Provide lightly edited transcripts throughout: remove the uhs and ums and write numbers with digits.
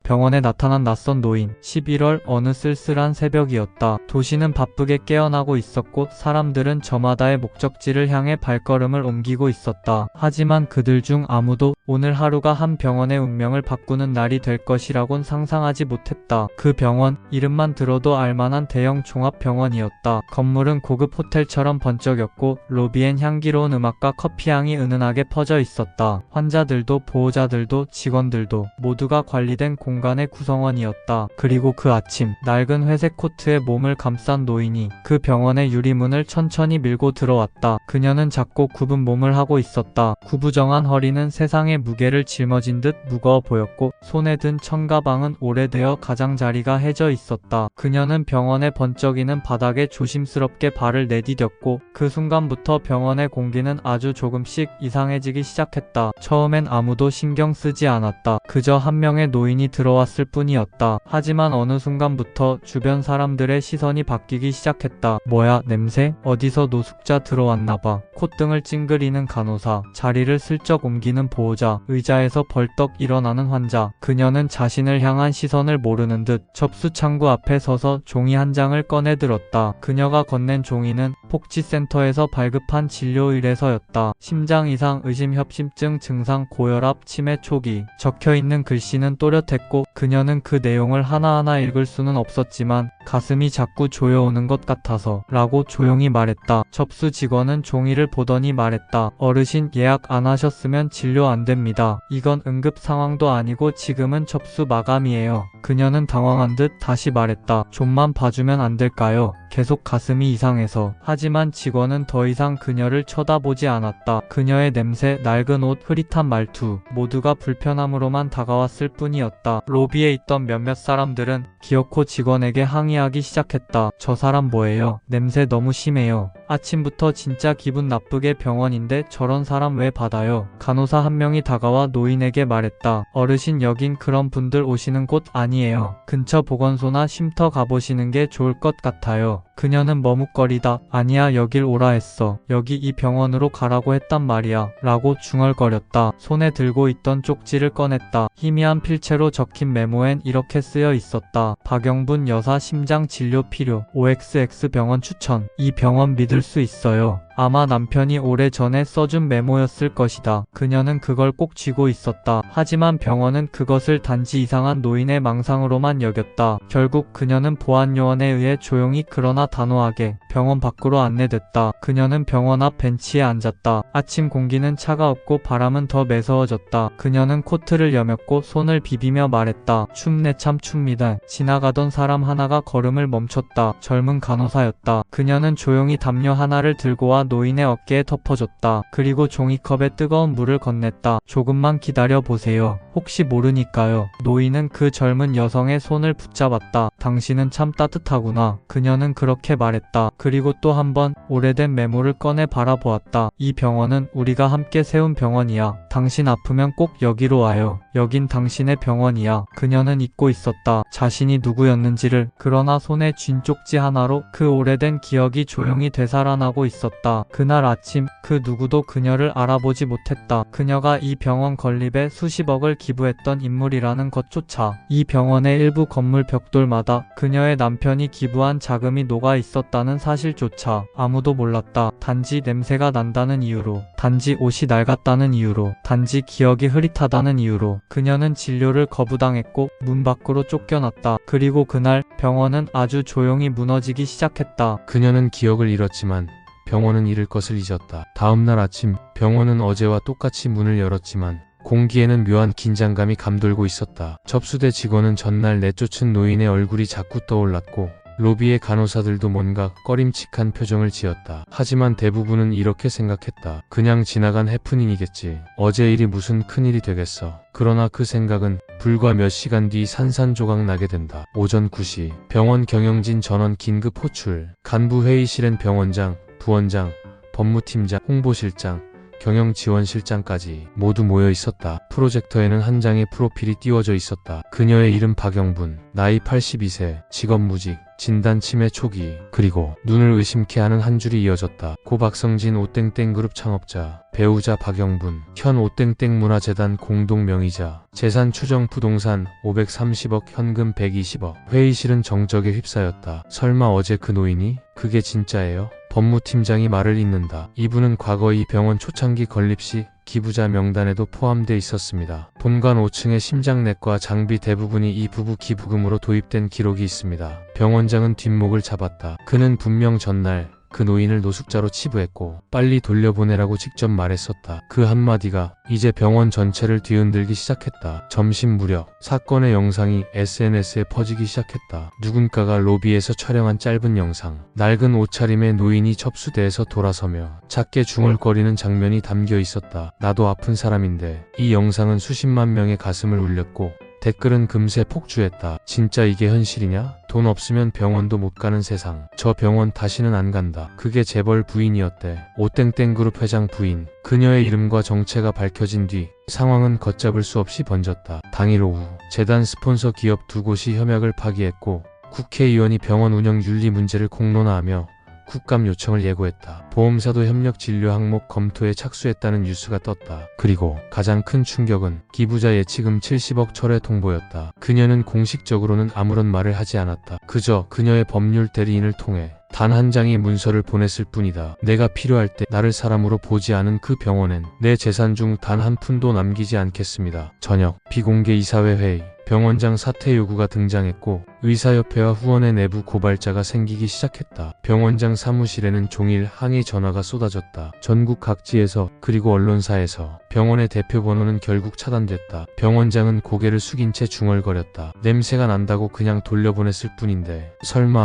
병원에 나타난 낯선 노인. 11월 어느 쓸쓸한 새벽이었다. 도시는 바쁘게 깨어나고 있었고 사람들은 저마다의 목적지를 향해 발걸음을 옮기고 있었다. 하지만 그들 중 아무도 오늘 하루가 한 병원의 운명을 바꾸는 날이 될 것이라곤 상상하지 못했다. 그 병원, 이름만 들어도 알만한 대형 종합병원이었다. 건물은 고급 호텔처럼 번쩍였고 로비엔 향기로운 음악과 커피향이 은은하게 퍼져 있었다. 환자들도 보호자들도 직원들도 모두가 관리된 공간의 구성원이었다. 그리고 그 아침, 낡은 회색 코트에 몸을 감싼 노인이 그 병원의 유리문을 천천히 밀고 들어왔다. 그녀는 작고 굽은 몸을 하고 있었다. 구부정한 허리는 세상의 무게를 짊어진 듯 무거워 보였고 손에 든 청가방은 오래되어 가장자리가 해져 있었다. 그녀는 병원의 번쩍이는 바닥에 조심스럽게 발을 내디뎠고 그 순간부터 병원의 공기는 아주 조금씩 이상해지기 시작했다. 처음엔 아무도 신경 쓰지 않았다. 그저 한 명의 노인이 들어왔을 뿐이었다. 하지만 어느 순간부터 주변 사람들의 시선이 바뀌기 시작했다. 뭐야, 냄새? 어디서 노숙자 들어왔나봐. 콧등을 찡그리는 간호사, 자리를 슬쩍 옮기는 보호자, 의자에서 벌떡 일어나는 환자. 그녀는 자신을 향한 시선을 모르는 듯 접수 창구 앞에 서서 종이 한 장을 꺼내 들었다. 그녀가 건넨 종이는 복지센터에서 발급한 진료 의뢰서였다. 심장 이상, 의심 협심증 증상, 고혈압, 치매 초기. 적혀있는 글씨는 또렷했고 그녀는 그 내용을 하나하나 읽을 수는 없었지만 가슴이 자꾸 조여오는 것 같아서 라고 조용히 말했다. 접수 직원은 종이를 보더니 말했다. 어르신, 예약 안 하셨으면 진료 안 됩니다. 이건 응급 상황도 아니고 지금은 접수 마감이에요. 그녀는 당황한 듯 다시 말했다. 좀만 봐주면 안 될까요? 계속 가슴이 이상해서. 하지만 직원은 더 이상 그녀를 쳐다보지 않았다. 그녀의 냄새, 낡은 옷, 흐릿한 말투 모두가 불편함으로만 다가왔을 뿐이었다. 로비에 있던 몇몇 사람들은 기어코 직원에게 항의하기 시작했다. 저 사람 뭐예요? 냄새 너무 심해요. 아침부터 진짜 기분 나쁘게 병원인데 저런 사람 왜 받아요? 간호사 한 명이 다가와 노인에게 말했다. 어르신, 여긴 그런 분들 오시는 곳 아니에요. 근처 보건소나 쉼터 가보시는 게 좋을 것 같아요. 그녀는 머뭇거리다. 아니야, 여길 오라 했어. 여기 이 병원으로 가라고 했단 말이야. 라고 중얼거렸다. 손에 들고 있던 쪽지를 꺼냈다. 희미한 필체로 적힌 메모엔 이렇게 쓰여 있었다. 박영분 여사 심장 진료 필요. OXX 병원 추천. 이 병원 믿을 수 있어요. 아마 남편이 오래전에 써준 메모였을 것이다. 그녀는 그걸 꼭 쥐고 있었다. 하지만 병원은 그것을 단지 이상한 노인의 망상으로만 여겼다. 결국 그녀는 보안요원에 의해 조용히 그러나 단호하게 병원 밖으로 안내됐다. 그녀는 병원 앞 벤치에 앉았다. 아침 공기는 차가웠고 바람은 더 매서워졌다. 그녀는 코트를 여몄고 손을 비비며 말했다. 춥네, 참 춥니다. 지나가던 사람 하나가 걸음을 멈췄다. 젊은 간호사였다. 그녀는 조용히 담요 하나를 들고 와 노인의 어깨에 덮어줬다. 그리고 종이컵에 뜨거운 물을 건넸다. 조금만 기다려 보세요. 혹시 모르니까요. 노인은 그 젊은 여성의 손을 붙잡았다. 당신은 참 따뜻하구나. 그녀는 그렇게 말했다. 그리고 또 한 번 오래된 메모를 꺼내 바라보았다. 이 병원은 우리가 함께 세운 병원이야. 당신 아프면 꼭 여기로 와요. 여긴 당신의 병원이야. 그녀는 잊고 있었다. 자신이 누구였는지를. 그러나 손에 쥔 쪽지 하나로 그 오래된 기억이 조용히 되살아나고 있었다. 그날 아침 그 누구도 그녀를 알아보지 못했다. 그녀가 이 병원 건립에 수십억을 기부했던 인물이라는 것조차. 이 병원의 일부 건물 벽돌마다 그녀의 남편이 기부한 자금이 녹아 있었다는 사실조차 아무도 몰랐다. 단지 냄새가 난다는 이유로, 단지 옷이 낡았다는 이유로, 단지 기억이 흐릿하다는 이유로 그녀는 진료를 거부당했고 문 밖으로 쫓겨났다. 그리고 그날 병원은 아주 조용히 무너지기 시작했다. 그녀는 기억을 잃었지만 병원은 잃을 것을 잊었다. 다음날 아침 병원은 어제와 똑같이 문을 열었지만 공기에는 묘한 긴장감이 감돌고 있었다. 접수대 직원은 전날 내쫓은 노인의 얼굴이 자꾸 떠올랐고 로비의 간호사들도 뭔가 꺼림칙한 표정을 지었다. 하지만 대부분은 이렇게 생각했다. 그냥 지나간 해프닝이겠지. 어제 일이 무슨 큰일이 되겠어. 그러나 그 생각은 불과 몇 시간 뒤 산산조각 나게 된다. 오전 9시 병원 경영진 전원 긴급 호출. 간부 회의실엔 병원장, 부원장, 법무팀장, 홍보실장, 경영지원실장까지 모두 모여 있었다. 프로젝터에는 한 장의 프로필이 띄워져 있었다. 그녀의 이름 박영분, 나이 82세, 직업 무직, 진단 치매 초기, 그리고 눈을 의심케 하는 한 줄이 이어졌다. 고 박성진 오땡땡 그룹 창업자, 배우자 박영분, 현 오땡땡 문화재단 공동 명의자, 재산 추정 부동산 530억, 현금 120억. 회의실은 정적에 휩싸였다. 설마 어제 그 노인이? 그게 진짜예요? 법무팀장이 말을 잇는다. 이분은 과거 이 병원 초창기 건립 시 기부자 명단에도 포함돼 있었습니다. 본관 5층의 심장내과 장비 대부분이 이 부부 기부금으로 도입된 기록이 있습니다. 병원장은 뒷목을 잡았다. 그는 분명 전날 그 노인을 노숙자로 치부했고 빨리 돌려보내라고 직접 말했었다. 그 한마디가 이제 병원 전체를 뒤흔들기 시작했다. 점심 무렵 사건의 영상이 SNS에 퍼지기 시작했다. 누군가가 로비에서 촬영한 짧은 영상. 낡은 옷차림의 노인이 접수대에서 돌아서며 작게 중얼거리는 장면이 담겨 있었다. 나도 아픈 사람인데. 이 영상은 수십만 명의 가슴을 울렸고 댓글은 금세 폭주했다. 진짜 이게 현실이냐? 돈 없으면 병원도 못 가는 세상. 저 병원 다시는 안 간다. 그게 재벌 부인이었대. 오땡땡 그룹 회장 부인. 그녀의 이름과 정체가 밝혀진 뒤 상황은 걷잡을 수 없이 번졌다. 당일 오후 재단 스폰서 기업 두 곳이 협약을 파기했고 국회의원이 병원 운영 윤리 문제를 공론화하며 국감 요청을 예고했다. 보험사도 협력 진료 항목 검토에 착수했다는 뉴스가 떴다. 그리고 가장 큰 충격은 기부자 예치금 70억 철회 통보였다. 그녀는 공식적으로는 아무런 말을 하지 않았다. 그저 그녀의 법률 대리인을 통해 단 한 장의 문서를 보냈을 뿐이다. 내가 필요할 때 나를 사람으로 보지 않은 그 병원엔 내 재산 중 단 한 푼도 남기지 않겠습니다. 저녁 비공개 이사회 회의. 병원장 사퇴 요구가 등장했고 의사협회와 후원의 내부 고발자가 생기기 시작했다. 병원장 사무실에는 종일 항의 전화가 쏟아졌다. 전국 각지에서 그리고 언론사에서. 병원의 대표 번호는 결국 차단됐다. 병원장은 고개를 숙인 채 중얼거렸다. 냄새가 난다고 그냥 돌려보냈을 뿐인데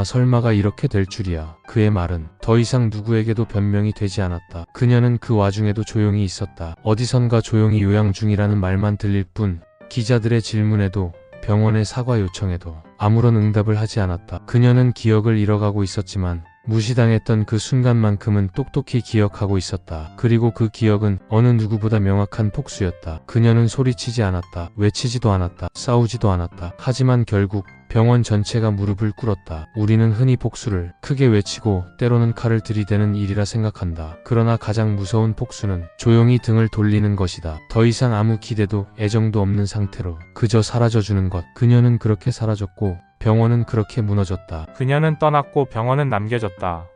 설마가 이렇게 될 줄이야. 그의 말은 더 이상 누구에게도 변명이 되지 않았다. 그녀는 그 와중에도 조용히 있었다. 어디선가 조용히 요양 중이라는 말만 들릴 뿐 기자들의 질문에도 병원의 사과 요청에도 아무런 응답을 하지 않았다. 그녀는 기억을 잃어가고 있었지만 무시당했던 그 순간만큼은 똑똑히 기억하고 있었다. 그리고 그 기억은 어느 누구보다 명확한 폭수였다. 그녀는 소리치지 않았다. 외치지도 않았다. 싸우지도 않았다. 하지만 결국 병원 전체가 무릎을 꿇었다. 우리는 흔히 복수를 크게 외치고 때로는 칼을 들이대는 일이라 생각한다. 그러나 가장 무서운 복수는 조용히 등을 돌리는 것이다. 더 이상 아무 기대도 애정도 없는 상태로 그저 사라져주는 것. 그녀는 그렇게 사라졌고 병원은 그렇게 무너졌다. 그녀는 떠났고 병원은 남겨졌다.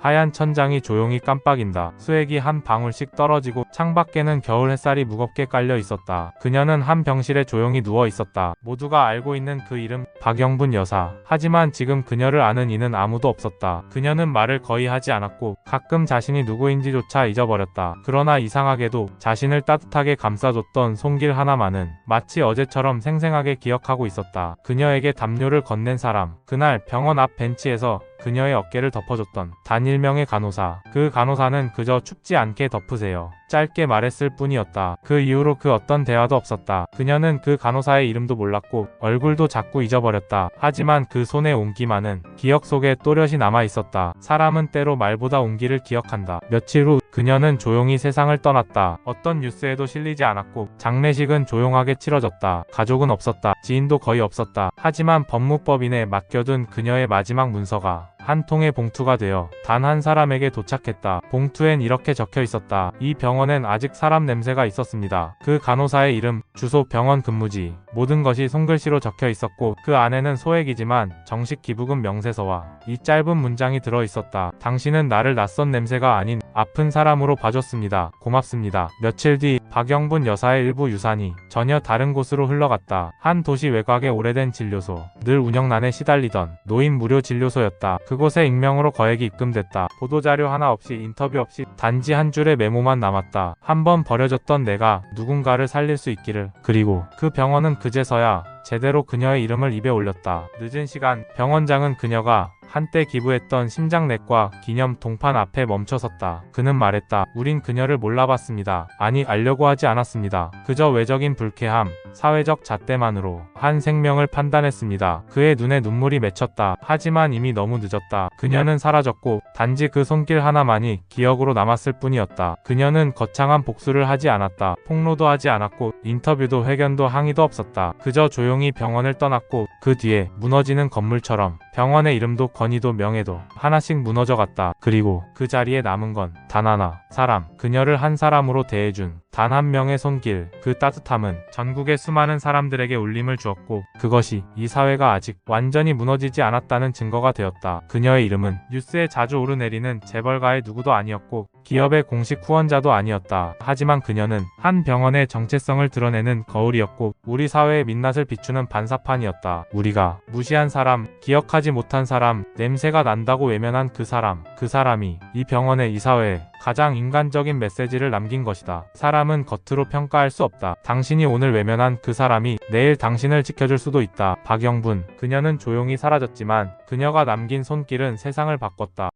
하얀 천장이 조용히 깜빡인다. 수액이 한 방울씩 떨어지고 창밖에는 겨울 햇살이 무겁게 깔려 있었다. 그녀는 한 병실에 조용히 누워 있었다. 모두가 알고 있는 그 이름, 박영분 여사. 하지만 지금 그녀를 아는 이는 아무도 없었다. 그녀는 말을 거의 하지 않았고 가끔 자신이 누구인지조차 잊어버렸다. 그러나 이상하게도 자신을 따뜻하게 감싸줬던 손길 하나만은 마치 어제처럼 생생하게 기억하고 있었다. 그녀에게 담요를 건넨 사람. 그날 병원 앞 벤치에서 그녀의 어깨를 덮어줬던 단 1명의 간호사. 그 간호사는 그저 춥지 않게 덮으세요. 짧게 말했을 뿐이었다. 그 이후로 그 어떤 대화도 없었다. 그녀는 그 간호사의 이름도 몰랐고 얼굴도 자꾸 잊어버렸다. 하지만 그 손의 온기만은 기억 속에 또렷이 남아있었다. 사람은 때로 말보다 온기를 기억한다. 며칠 후 그녀는 조용히 세상을 떠났다. 어떤 뉴스에도 실리지 않았고 장례식은 조용하게 치러졌다. 가족은 없었다. 지인도 거의 없었다. 하지만 법무법인에 맡겨둔 그녀의 마지막 문서가 한 통의 봉투가 되어 단 한 사람에게 도착했다. 봉투엔 이렇게 적혀 있었다. 이 병원엔 아직 사람 냄새가 있었습니다. 그 간호사의 이름, 주소, 병원 근무지, 모든 것이 손글씨로 적혀 있었고 그 안에는 소액이지만 정식 기부금 명세서와 이 짧은 문장이 들어 있었다. 당신은 나를 낯선 냄새가 아닌 아픈 사람으로 봐줬습니다. 고맙습니다. 며칠 뒤 박영분 여사의 일부 유산이 전혀 다른 곳으로 흘러갔다. 한 도시 외곽의 오래된 진료소. 늘 운영난에 시달리던 노인 무료 진료소였다. 그곳에 익명으로 거액이 입금됐다. 보도자료 하나 없이 인터뷰 없이 단지 한 줄의 메모만 남았다. 한번 버려졌던 내가 누군가를 살릴 수 있기를. 그리고 그 병원은 그제서야 제대로 그녀의 이름을 입에 올렸다. 늦은 시간 병원장은 그녀가 한때 기부했던 심장내과 기념 동판 앞에 멈춰섰다. 그는 말했다. 우린 그녀를 몰라봤습니다. 아니, 알려고 하지 않았습니다. 그저 외적인 불쾌함, 사회적 잣대만으로 한 생명을 판단했습니다. 그의 눈에 눈물이 맺혔다. 하지만 이미 너무 늦었다. 그녀는 사라졌고 단지 그 손길 하나만이 기억으로 남았을 뿐이었다. 그녀는 거창한 복수를 하지 않았다. 폭로도 하지 않았고 인터뷰도 회견도 항의도 없었다. 그저 조용히 병원을 떠났고 그 뒤에 무너지는 건물처럼 병원의 이름도 건의도 명예도 하나씩 무너져갔다. 그리고 그 자리에 남은 건 단 하나, 사람. 그녀를 한 사람으로 대해준 단 한 명의 손길. 그 따뜻함은 전국의 수많은 사람들에게 울림을 주었고 그것이 이 사회가 아직 완전히 무너지지 않았다는 증거가 되었다. 그녀의 이름은 뉴스에 자주 오르내리는 재벌가의 누구도 아니었고 기업의 공식 후원자도 아니었다. 하지만 그녀는 한 병원의 정체성을 드러내는 거울이었고 우리 사회의 민낯을 비추는 반사판이었다. 우리가 무시한 사람, 기억하지 못한 사람, 냄새가 난다고 외면한 그 사람, 그 사람이 이 병원의 이 사회에 가장 인간적인 메시지를 남긴 것이다. 사람은 겉으로 평가할 수 없다. 당신이 오늘 외면한 그 사람이 내일 당신을 지켜줄 수도 있다. 박영분. 그녀는 조용히 사라졌지만 그녀가 남긴 손길은 세상을 바꿨다.